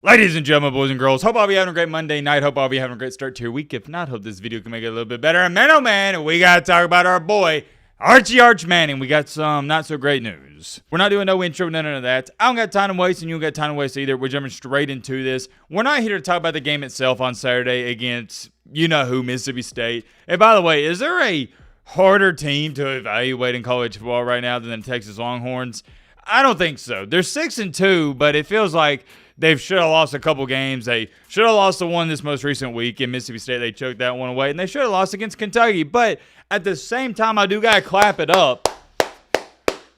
Ladies and gentlemen, boys and girls, hope I'll be having a great Monday night. Hope I'll be having a great start to your week. If not, hope this video can make it a little bit better. And man, oh man, we got to talk about our boy, Arch Manning. We got some not so great news. We're not doing no intro, none of that. I don't got time to waste, and you don't got time to waste either. We're jumping straight into this. We're not here to talk about the game itself on Saturday against, you know who, Mississippi State. And by the way, is there a harder team to evaluate in college football right now than the Texas Longhorns? I don't think so. They're 6-2, but it feels like they should have lost a couple games. They should have lost the one this most recent week in Mississippi State. They choked that one away, and they should have lost against Kentucky. But at the same time, I do got to clap it up,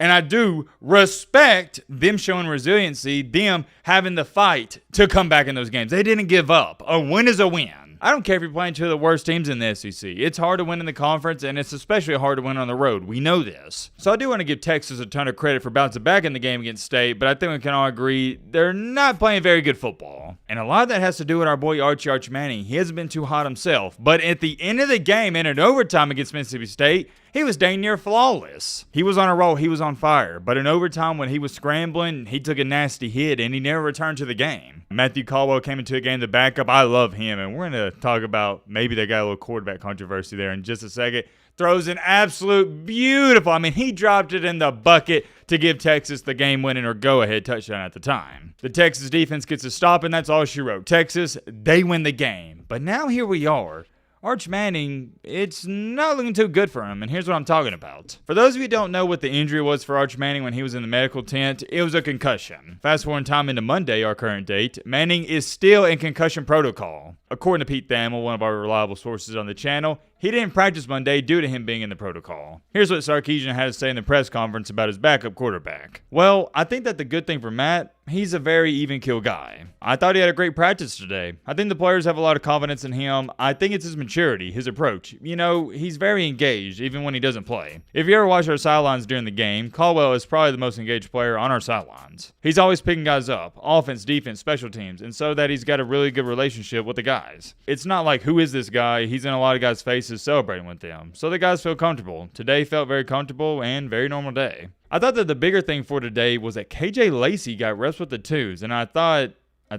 and I do respect them showing resiliency, them having the fight to come back in those games. They didn't give up. A win is a win. I don't care if you're playing two of the worst teams in the SEC. It's hard to win in the conference, and it's especially hard to win on the road. We know this. So I do want to give Texas a ton of credit for bouncing back in the game against State, but I think we can all agree they're not playing very good football. And a lot of that has to do with our boy Arch Manning. He hasn't been too hot himself, but at the end of the game, in an overtime against Mississippi State, he was dang near flawless. He was on a roll. He was on fire. But in overtime, when he was scrambling, he took a nasty hit, and he never returned to the game. Matthew Caldwell came into the game to back up. I love him, and we're going to talk about maybe they got a little quarterback controversy there in just a second. Throws an absolute beautiful, he dropped it in the bucket to give Texas the game-winning or go-ahead touchdown at the time. The Texas defense gets a stop, and that's all she wrote. Texas, they win the game. But now here we are. Arch Manning, it's not looking too good for him, and here's what I'm talking about. For those of you who don't know what the injury was for Arch Manning when he was in the medical tent, it was a concussion. Fast forward time into Monday, our current date, Manning is still in concussion protocol. According to Pete Thamel, one of our reliable sources on the channel, he didn't practice Monday due to him being in the protocol. Here's what Sarkisian had to say in the press conference about his backup quarterback. Well, I think that the good thing for Matt, he's a very even-keel guy. I thought he had a great practice today. I think the players have a lot of confidence in him. I think it's his maturity, his approach. You know, he's very engaged, even when he doesn't play. If you ever watch our sidelines during the game, Caldwell is probably the most engaged player on our sidelines. He's always picking guys up, offense, defense, special teams, and so that he's got a really good relationship with the guys. It's not like, who is this guy? He's in a lot of guys' faces celebrating with them. So the guys feel comfortable. Today felt very comfortable and very normal day. I thought that the bigger thing for today was that KJ Lacey got reps with the twos, and I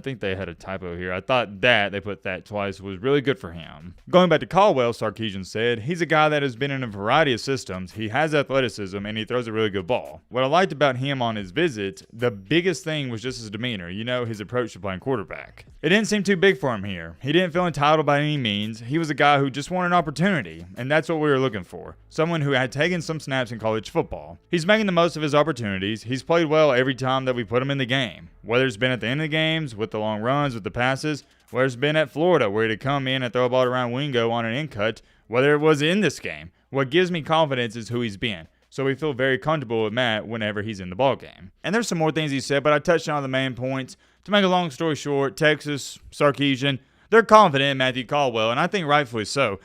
think they had a typo here. I thought that, they put that twice, was really good for him. Going back to Caldwell, Sarkisian said, he's a guy that has been in a variety of systems. He has athleticism, and he throws a really good ball. What I liked about him on his visit, the biggest thing was just his demeanor, his approach to playing quarterback. It didn't seem too big for him here. He didn't feel entitled by any means. He was a guy who just wanted an opportunity, and that's what we were looking for. Someone who had taken some snaps in college football. He's making the most of his opportunities. He's played well every time that we put him in the game. Whether it's been at the end of the games, with the long runs, with the passes, whether it's been at Florida where he'd come in and throw a ball around Wingo on an in cut, whether it was in this game. What gives me confidence is who he's been. So we feel very comfortable with Matt whenever he's in the ball game. And there's some more things he said, but I touched on the main points. To make a long story short, Texas, Sarkisian, they're confident in Matthew Caldwell, and I think rightfully so.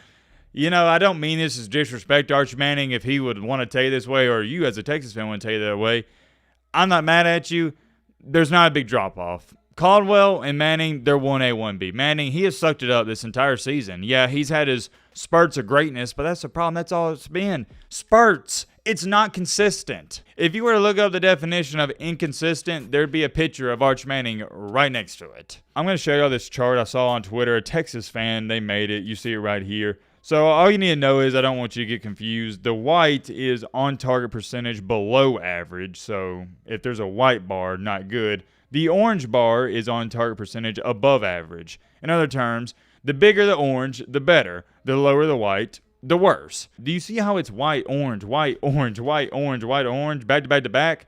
I don't mean this as disrespect to Arch Manning if he would want to tell you this way, or you as a Texas fan want to tell you that way. I'm not mad at you. There's not a big drop-off. Caldwell and Manning, they're 1A, 1B. Manning, he has sucked it up this entire season. Yeah, he's had his spurts of greatness, but that's the problem. That's all it's been. Spurts. It's not consistent. If you were to look up the definition of inconsistent, there'd be a picture of Arch Manning right next to it. I'm going to show you all this chart I saw on Twitter. A Texas fan, they made it. You see it right here. So all you need to know is, I don't want you to get confused, the white is on target percentage below average. So if there's a white bar, not good. The orange bar is on target percentage above average. In other terms, the bigger the orange, the better. The lower the white, the worse. Do you see how it's white, orange, white, orange, white, orange, white, orange, back to back to back?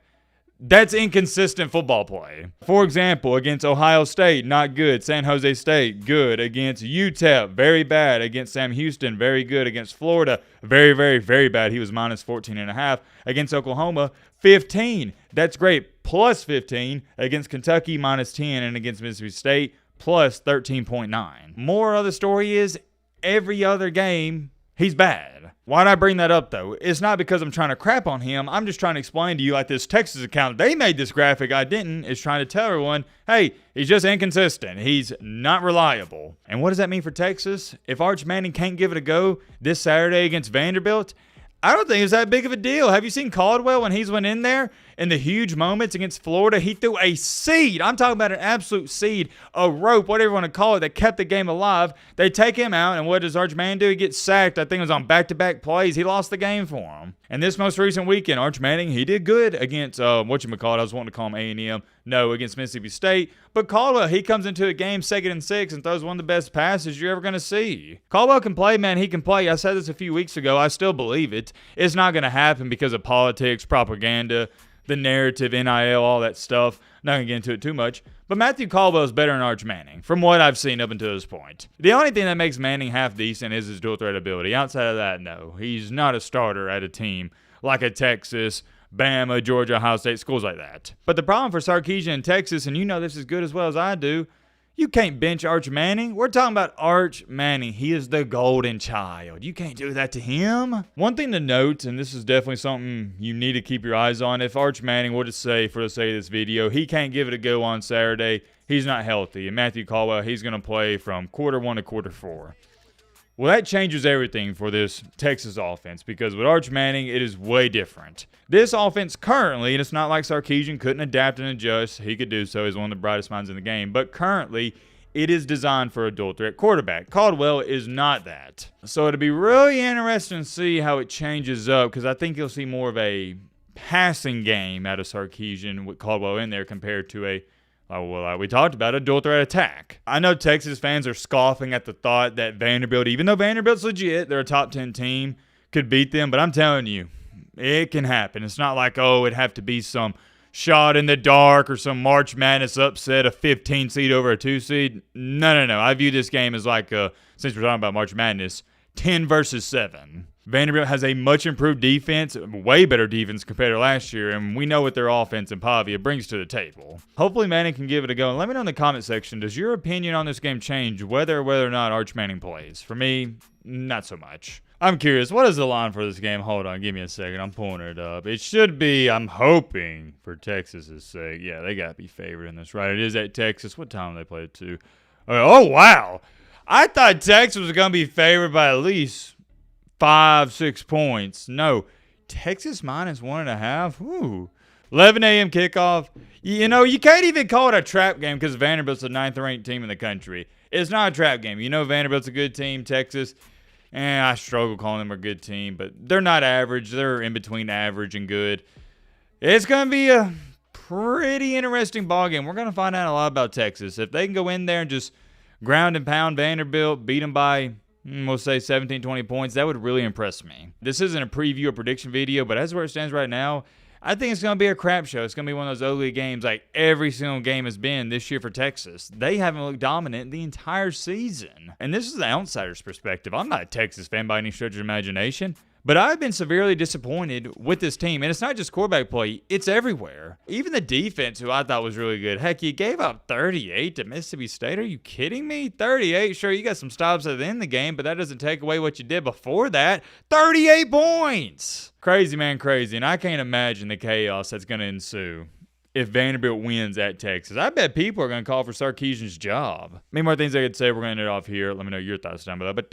That's inconsistent football play. For example, against Ohio State, not good. San Jose State, good. Against UTEP, very bad. Against Sam Houston, very good. Against Florida, very, very, very bad. He was minus 14.5. Against Oklahoma, 15. That's great. Plus 15. Against Kentucky, minus 10. And against Mississippi State, plus 13.9. More of the story is, every other game, he's bad. Why'd I bring that up, though? It's not because I'm trying to crap on him. I'm just trying to explain to you, like this Texas account, they made this graphic, I didn't, is trying to tell everyone, hey, he's just inconsistent. He's not reliable. And what does that mean for Texas? If Arch Manning can't give it a go this Saturday against Vanderbilt, I don't think it's that big of a deal. Have you seen Caldwell when he's went in there? In the huge moments against Florida, he threw a seed. I'm talking about an absolute seed, a rope, whatever you want to call it, that kept the game alive. They take him out, and what does Arch Manning do? He gets sacked. I think it was on back-to-back plays. He lost the game for him. And this most recent weekend, Arch Manning, he did good against, whatchamacallit, I was wanting to call him A&M. No, against Mississippi State. But Caldwell, he comes into a game 2nd and 6 and throws one of the best passes you're ever going to see. Caldwell can play, man. He can play. I said this a few weeks ago. I still believe it. It's not going to happen because of politics, propaganda, the narrative, NIL, all that stuff. Not going to get into it too much. But Matthew Caldwell is better than Arch Manning, from what I've seen up until this point. The only thing that makes Manning half decent is his dual threat ability. Outside of that, no. He's not a starter at a team like a Texas, Bama, Georgia, Ohio State, schools like that. But the problem for Sarkisian in Texas, and you know this as good as well as I do, you can't bench Arch Manning. We're talking about Arch Manning. He is the golden child. You can't do that to him. One thing to note, and this is definitely something you need to keep your eyes on, if Arch Manning were to say, for the sake of this video, he can't give it a go on Saturday, he's not healthy. And Matthew Caldwell, he's going to play from quarter 1 to quarter 4. Well, that changes everything for this Texas offense because with Arch Manning, it is way different. This offense currently, and it's not like Sarkisian couldn't adapt and adjust. He could do so. He's one of the brightest minds in the game. But currently, it is designed for a dual threat quarterback. Caldwell is not that. So it'll be really interesting to see how it changes up because I think you'll see more of a passing game out of Sarkisian with Caldwell in there compared to a we talked about a dual threat attack. I know Texas fans are scoffing at the thought that Vanderbilt, even though Vanderbilt's legit, they're a top 10 team, could beat them. But I'm telling you, it can happen. It's not like, it'd have to be some shot in the dark or some March Madness upset, a 15 seed over a 2 seed. No. I view this game as like, since we're talking about March Madness, 10 versus 7. Vanderbilt has a much improved defense, way better defense compared to last year, and we know what their offense and Pavia brings to the table. Hopefully Manning can give it a go. And let me know in the comment section, does your opinion on this game change whether or not Arch Manning plays? For me, not so much. I'm curious, what is the line for this game? Hold on, give me a second. I'm pulling it up. It should be, I'm hoping, for Texas' sake. Yeah, they got to be favored in this, right? It is at Texas. What time do they play it to? Oh, wow. I thought Texas was going to be favored by at least 5-6 points. No, Texas minus 1.5. Ooh. 11 a.m. kickoff. You know, you can't even call it a trap game because Vanderbilt's the 9th ranked team in the country. It's not a trap game. You know Vanderbilt's a good team. Texas, I struggle calling them a good team, but they're not average. They're in between average and good. It's going to be a pretty interesting ball game. We're going to find out a lot about Texas. If they can go in there and just ground and pound Vanderbilt, beat them by, we'll say 17, 20 points, that would really impress me. This isn't a preview or prediction video, but as where it stands right now, I think it's going to be a crap show. It's going to be one of those ugly games like every single game has been this year for Texas. They haven't looked dominant the entire season. And this is the outsider's perspective. I'm not a Texas fan by any stretch of imagination. But I've been severely disappointed with this team. And it's not just quarterback play. It's everywhere. Even the defense, who I thought was really good. Heck, you gave up 38 to Mississippi State. Are you kidding me? 38? Sure, you got some stops at the end of the game, but that doesn't take away what you did before that. 38 points! Crazy, man, crazy. And I can't imagine the chaos that's going to ensue if Vanderbilt wins at Texas. I bet people are going to call for Sarkisian's job. Many more things I could say. We're going to end it off here. Let me know your thoughts down below. But